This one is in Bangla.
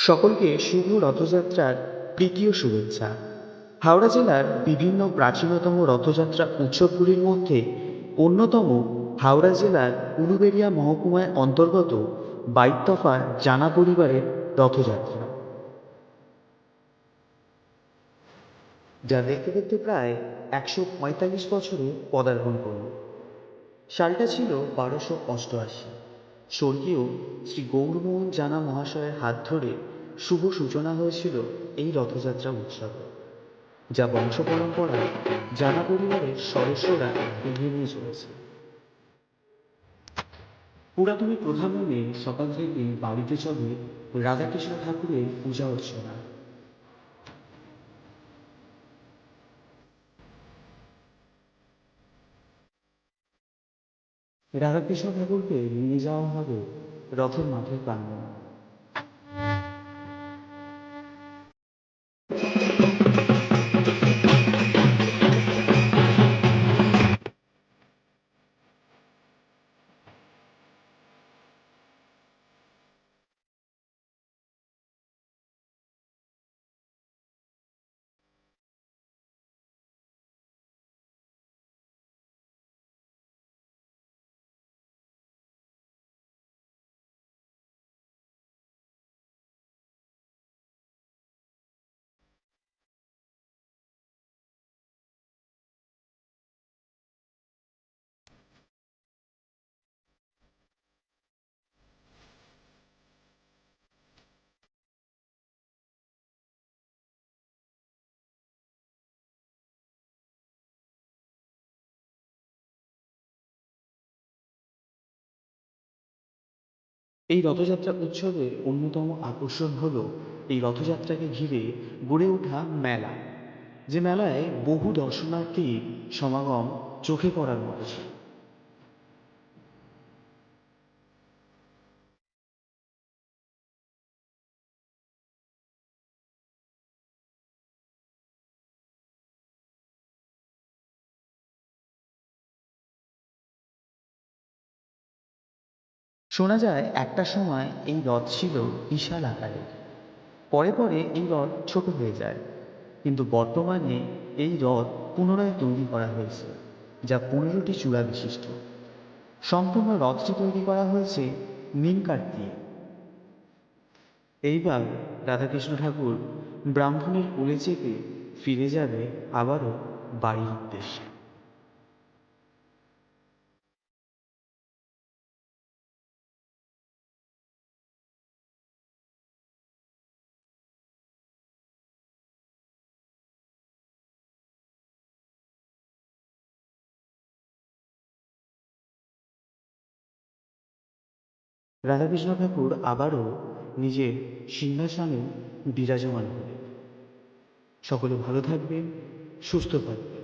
সকলকে শুভ রথযাত্রার প্রীতি ও শুভেচ্ছা। হাওড়া জেলার বিভিন্ন প্রাচীনতম রথযাত্রা উৎসবগুলির মধ্যে অন্যতম হাওড়া জেলার উলুবেড়িয়া মহকুমায় অন্তর্গত বাইতফা জানা পরিবারের রথযাত্রা, যা দেখতে দেখতে প্রায় 145 বছরে পদার্পণ করল। সালটা ছিল 1288। স্বর্গীয় শ্রী গৌরমোহন জানা মহাশয়ের হাত ধরে শুভ সূচনা হয়েছিল এই রথযাত্রা উৎসবে, যা বংশ পরম্পরায় জানা পরিবারের সদস্যরা এগিয়ে নিয়ে চলেছে। পুরাতনী প্রথা মেনে সকাল থেকে বাড়িতে চলে রাধাকৃষ্ণ ঠাকুরের পূজা অর্চনা। রাধাকৃষ্ণ ঠাকুরকে নিয়ে যাওয়া হবে রথের মাঠের প্রাঙ্গণে। এই রথযাত্রা উৎসবের অন্যতম আকর্ষণ হল এই রথযাত্রাকে ঘিরে গড়ে ওঠা মেলা, যে মেলায় বহু দর্শনার্থীর সমাগম চোখে পড়ার মতো ছিল। শোনা যায় একটা সময় এই রথ ছিল বিশাল আকারের, পরে পরে এই রথ ছোট হয়ে যায়, কিন্তু বর্তমানে এই রথ পুনরায় তৈরি করা হয়েছে, যা 15টি চূড়া বিশিষ্ট। সম্পূর্ণ রথটি তৈরি করা হয়েছে নিম কাঠ দিয়ে। এইবার রাধাকৃষ্ণ ঠাকুর ব্রাহ্মণের কোলে চেপে ফিরে যাবে আবারও বাড়ির উদ্দেশ্যে। রাধাকৃষ্ণ ঠাকুর আবারও নিজের সিংহাসনে বিরাজমান হলেন। সকলে ভালো থাকবেন, সুস্থ থাকবেন।